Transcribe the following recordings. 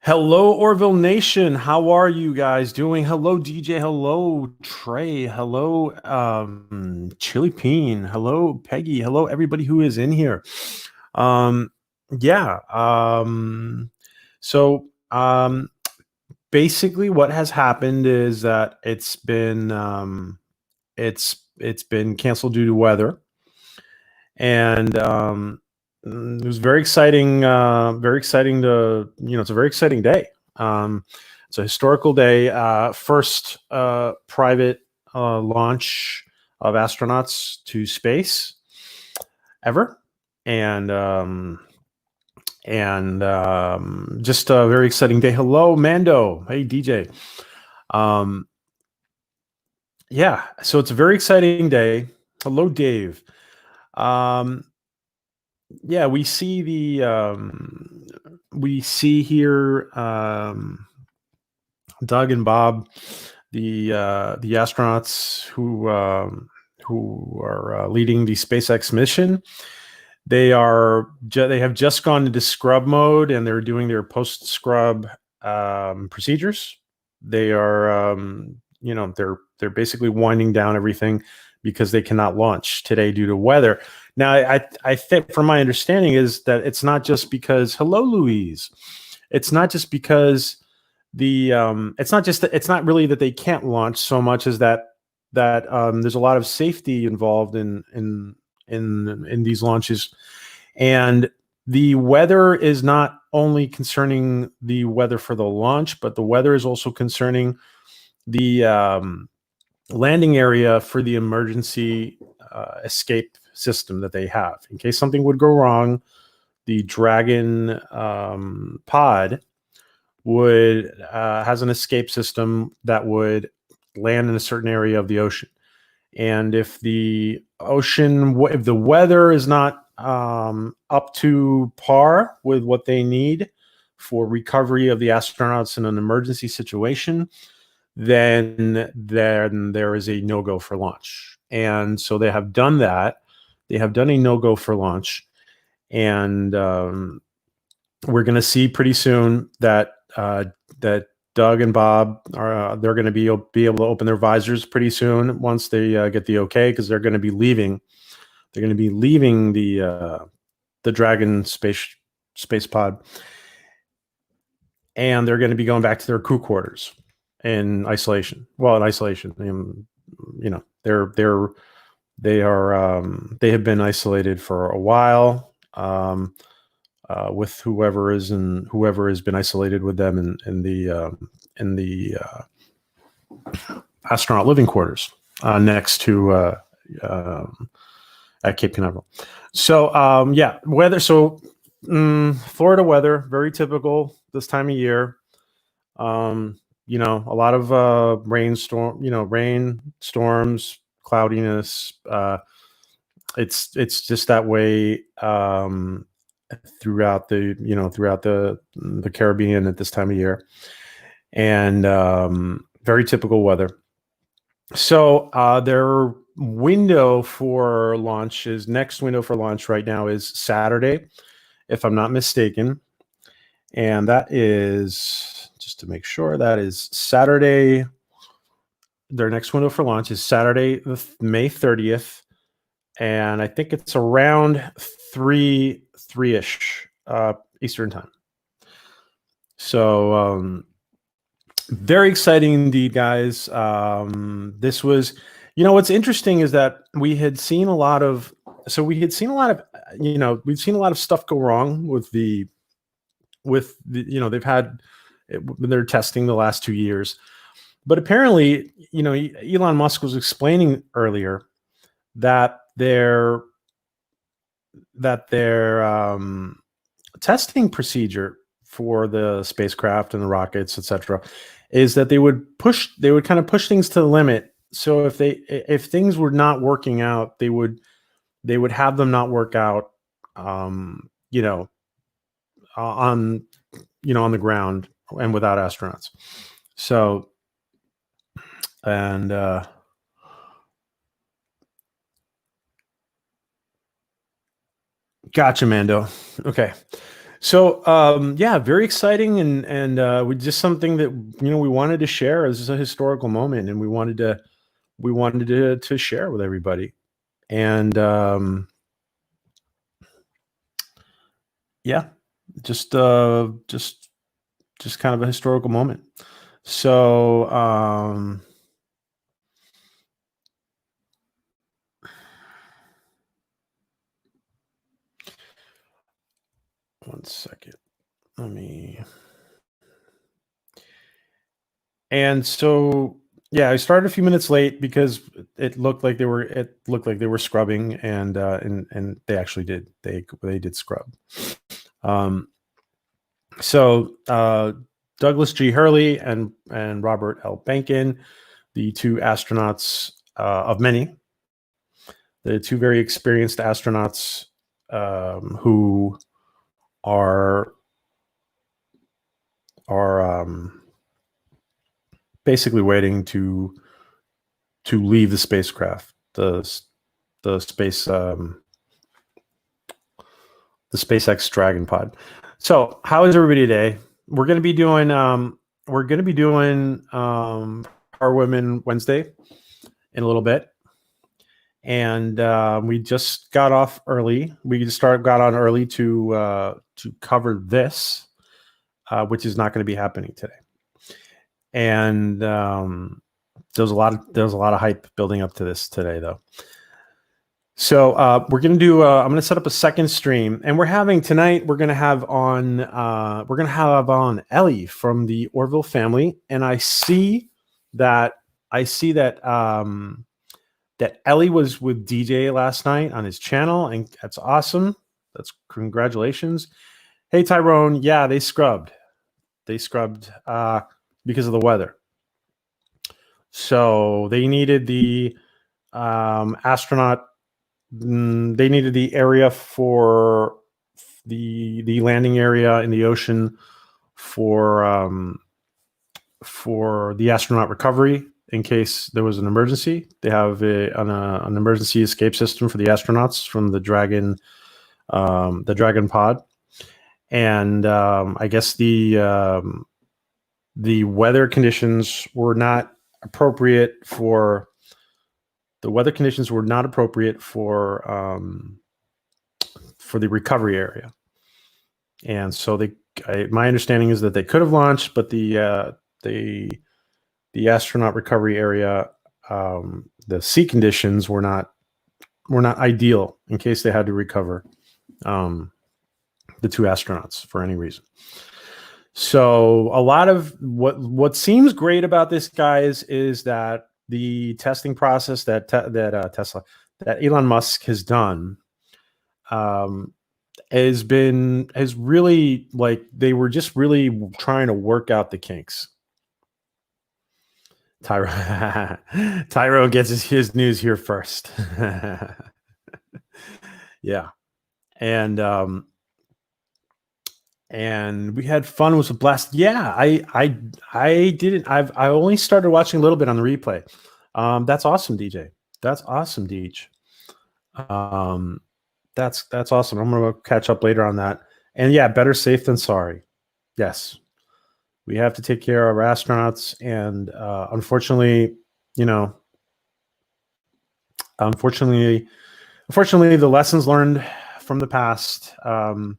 Hello, Orville Nation. How are you guys doing? Hello, DJ. Hello, Trey. Hello, Chili Peen. Hello, Peggy. Hello, everybody who is in here. Um, yeah. So, basically, what has happened is that it's been canceled due to weather, and it was very exciting. Very exciting to it's a very exciting day. It's a historical day. First private launch of astronauts to space ever, and just a very exciting day. Hello, Mando. Hey, DJ. Um, yeah, so it's a very exciting day. Hello, Dave. Um, yeah, we see here Doug and Bob, the astronauts who are leading the SpaceX mission. They have just gone into scrub mode and they're doing their post scrub procedures. They are they're basically winding down everything because they cannot launch today due to weather. Now, I think, from my understanding, is that it's not just because, hello, Louise. It's not just because it's not really that they can't launch so much as that there's a lot of safety involved in these launches, and the weather is not only concerning the weather for the launch, but the weather is also concerning the landing area for the emergency escape system that they have. In case something would go wrong, the Dragon pod would has an escape system that would land in a certain area of the ocean. And if the weather is not up to par with what they need for recovery of the astronauts in an emergency situation, then there is a no-go for launch. And so they have done that. They have done a no-go for launch, and we're going to see pretty soon that that Doug and Bob they're going to be able to open their visors pretty soon once they get the okay, because they're going to be leaving. They're going to be leaving the Dragon space pod, and they're going to be going back to their crew quarters in isolation. Well, in isolation, they have been isolated for a while. With whoever has been isolated with them in the astronaut living quarters next to at Cape Canaveral. So weather. So Florida weather, very typical this time of year. A lot of rain, storms, cloudiness. It's just that way throughout the Caribbean at this time of year, and very typical weather. So their window for launch is next window for launch right now is Saturday, if I'm not mistaken, and that is, just to make sure, that is Saturday. Their next window for launch is Saturday, May 30th, and I think it's around 3-ish Eastern time. So very exciting indeed, guys. This was, what's interesting is that we've seen a lot of stuff go wrong with they've had their testing the last 2 years. But apparently, Elon Musk was explaining earlier that their testing procedure for the spacecraft and the rockets, etc., is that they would kind of push things to the limit. So if things were not working out, they would have them not work out, on the ground and without astronauts. So, and gotcha, Mando. Okay. Yeah, very exciting, and we just something that we wanted to share as a historical moment, and we wanted to share with everybody, and yeah, just uh, just just kind of a historical moment. So one second, let me. And so, yeah, I started a few minutes late because it looked like they were scrubbing, and they actually did. They did scrub. Um, so Douglas G. Hurley and Robert L. Benkin, the two astronauts of many, the two very experienced astronauts who are are basically waiting to leave the spacecraft, the space the SpaceX Dragon Pod. So, how is everybody today? We're going to be doing our Women Wednesday in a little bit, and we just got off early. Got on early to cover this, which is not going to be happening today. And there's a lot of hype building up to this today, though. So we're gonna do. I'm gonna set up a second stream, and we're having tonight. We're gonna have on. Ellie from the Orville family, and I see that. That Ellie was with DJ last night on his channel, and that's awesome. That's congratulations. Hey Tyrone, yeah, they scrubbed. They scrubbed because of the weather. So they needed the astronaut. They needed the area for the landing area in the ocean for the astronaut recovery in case there was an emergency. They have an emergency escape system for the astronauts from the Dragon pod, and I guess the weather conditions were not appropriate for. The weather conditions were not appropriate for the recovery area, and so my understanding is that they could have launched, but the astronaut recovery area, the sea conditions were not ideal in case they had to recover the two astronauts for any reason. So a lot of what seems great about this, guys, is that the testing process that Elon Musk has done has really, like, they were just really trying to work out the kinks. Tyro gets his news here first. Yeah, and we had fun. It was a blast. Yeah, I didn't. I only started watching a little bit on the replay. That's awesome, DJ. That's awesome, Deej. That's awesome. I'm gonna catch up later on that. And yeah, better safe than sorry. Yes, we have to take care of our astronauts, and unfortunately, unfortunately, the lessons learned from the past, learned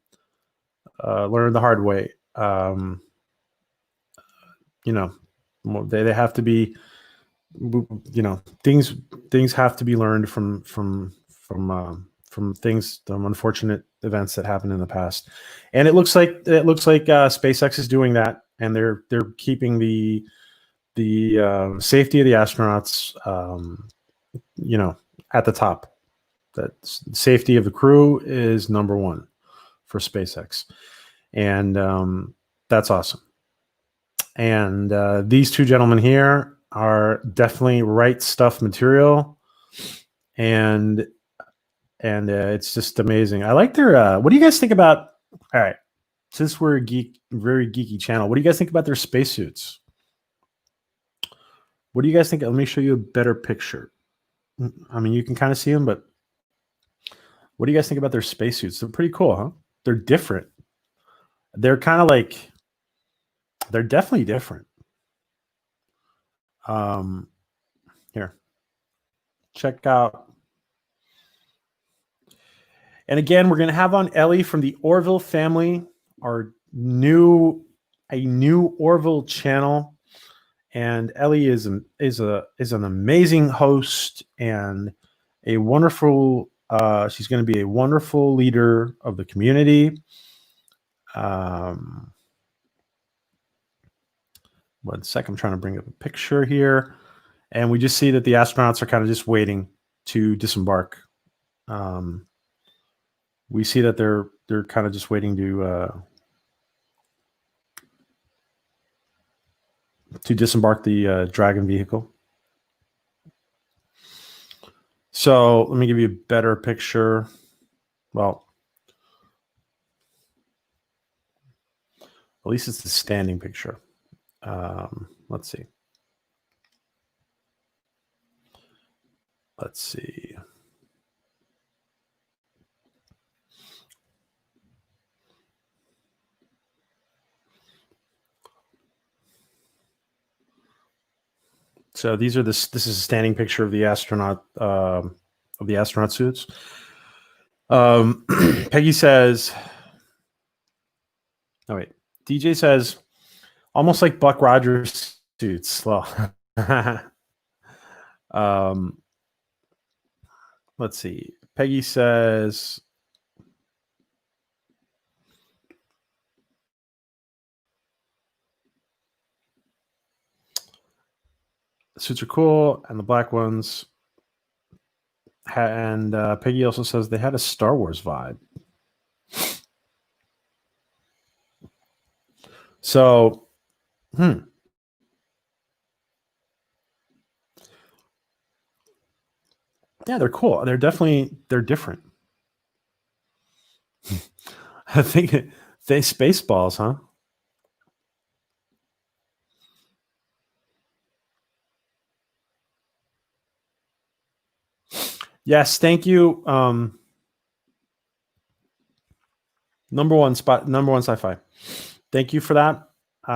the hard way. They have to be, things have to be learned from unfortunate events that happened in the past, and it looks like SpaceX is doing that, and they're keeping the safety of the astronauts, at the top. That safety of the crew is number one for SpaceX, and that's awesome. And these two gentlemen here are definitely right stuff material, and it's just amazing. I like their. What do you guys think about? All right, since we're a very geeky channel, what do you guys think about their spacesuits? What do you guys think? Let me show you a better picture. I mean, you can kind of see them, but what do you guys think about their spacesuits? They're pretty cool, huh? They're different. they're kind of like, they're definitely different. Here, check out. And again, we're going to have on Ellie from the Orville family, a new Orville channel. And Ellie is an amazing host and a wonderful. She's going to be a wonderful leader of the community. 1 second, I'm trying to bring up a picture here, and we just see that the astronauts are kind of just waiting to disembark. We see that they're kind of just waiting to disembark the Dragon vehicle. So let me give you a better picture. Well, at least it's the standing picture. Let's see. So these are this is a standing picture of the astronaut suits. Peggy says, oh wait, DJ says, almost like Buck Rogers suits. Well, let's see. Peggy says, the suits are cool, and the black ones. And Peggy also says they had a Star Wars vibe. So, yeah, they're cool. They're different. I think they Spaceballs, huh? Yes, thank you. Number one sci-fi. Thank you for that.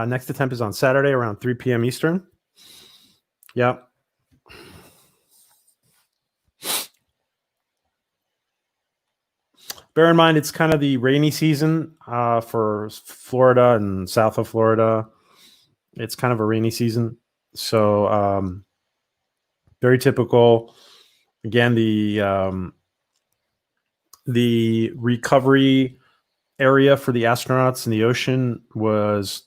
Next attempt is on Saturday around 3 p.m. Eastern. Yep. Bear in mind, it's kind of the rainy season for Florida and south of Florida. It's kind of a rainy season. So very typical. Again, the recovery area for the astronauts in the ocean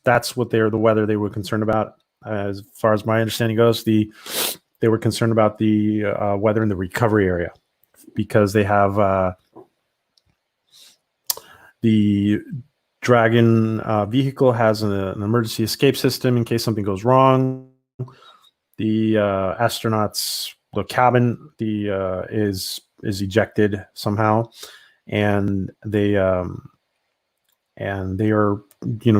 that's what the weather they were concerned about. As far as my understanding goes, they were concerned about the weather in the recovery area because they have the Dragon vehicle has an emergency escape system in case something goes wrong. The astronauts, the cabin, is ejected somehow, and they are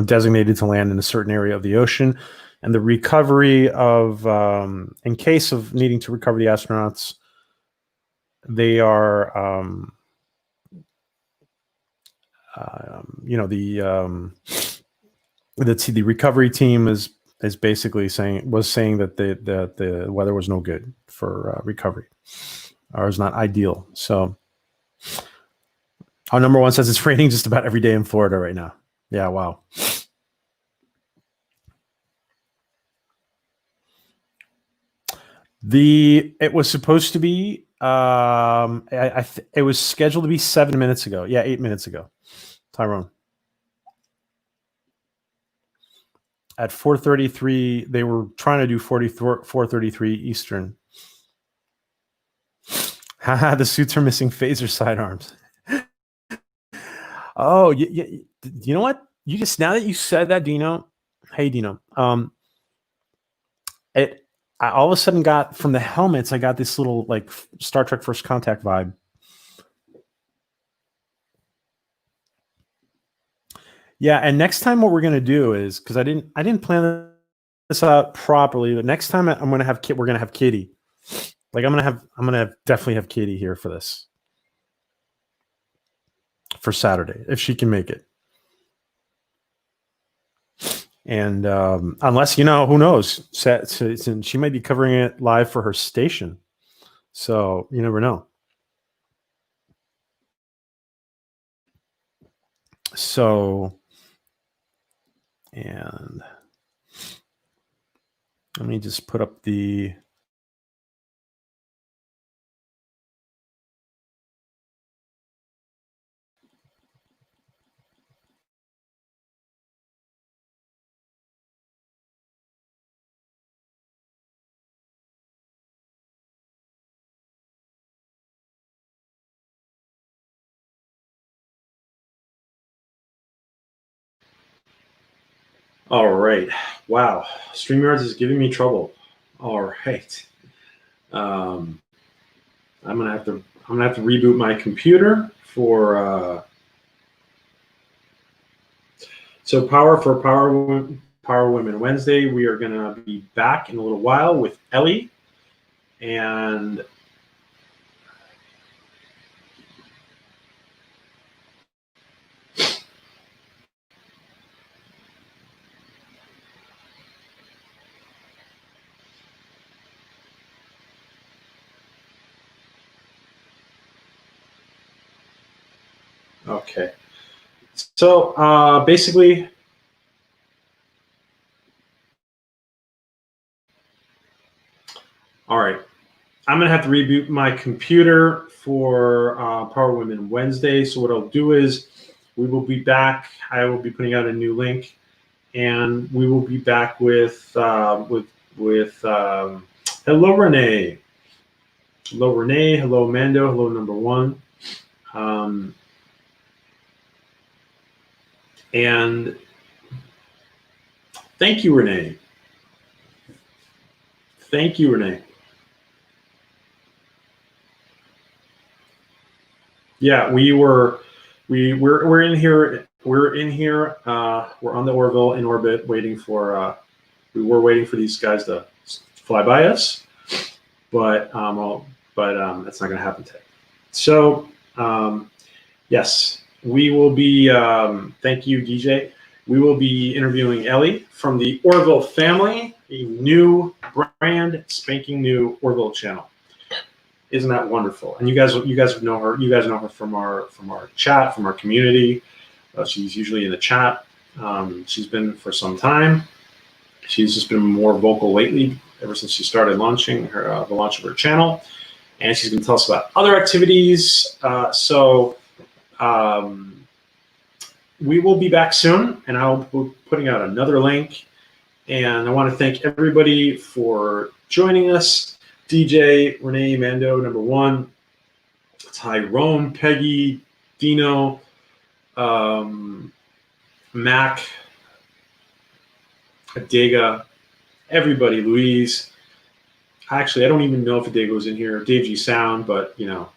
designated to land in a certain area of the ocean. And the recovery of in case of needing to recover the astronauts, they are the recovery team is basically saying that the weather was no good for recovery, or is not ideal. So our number one says it's raining just about every day in Florida right now. Yeah, wow. It was supposed to be it was scheduled to be 7 minutes ago. Yeah, 8 minutes ago. Tyrone. At 4:33, they were trying to do 4:33 Eastern. Haha, the suits are missing phaser sidearms. Oh, you know what? You just, now that you said that, Dino. Hey, Dino. I all of a sudden got from the helmets. I got this little like Star Trek First Contact vibe. Yeah, and next time what we're gonna do is, because I didn't plan this out properly, but next time we're gonna have Kitty. Like I'm gonna definitely have Kitty here for this, for Saturday if she can make it. And unless, you know, who knows, she might be covering it live for her station. So you never know. So, and let me just put up the. All right. Wow. StreamYards is giving me trouble. All right. I'm gonna have to reboot my computer for so Power Women Wednesday. We are gonna be back in a little while with Ellie, and okay. So basically, all right. I'm gonna have to reboot my computer for Power Women Wednesday. So what I'll do is we will be back. I will be putting out a new link, and we will be back with hello Renee, hello Mando, hello number one, and thank you Renee. Thank you Renee. Yeah, we're in here. We're in here. We're on the Orville in orbit, waiting for. We were waiting for these guys to fly by us, but that's not going to happen today. So yes, we will be. Thank you, DJ. We will be interviewing Ellie from the Orville family, a new brand spanking new Orville channel. Isn't that wonderful? And you guys know her. You guys know her from our chat, from our community. She's usually in the chat. She's been for some time. She's just been more vocal lately, ever since she started launching the launch of her channel, and she's going to tell us about other activities. We will be back soon, and I'll be putting out another link. And I want to thank everybody for joining us. DJ, Renee, Mando, number one, Tyrone, Peggy, Dino, Mac, Adega, everybody, Louise. Actually, I don't even know if Adega's in here. Dave G Sound, but you know,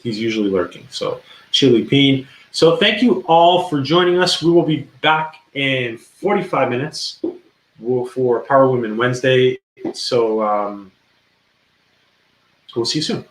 he's usually lurking. So Chili Peen. So thank you all for joining us. We will be back in 45 minutes for Power Women Wednesday. So we'll see you soon.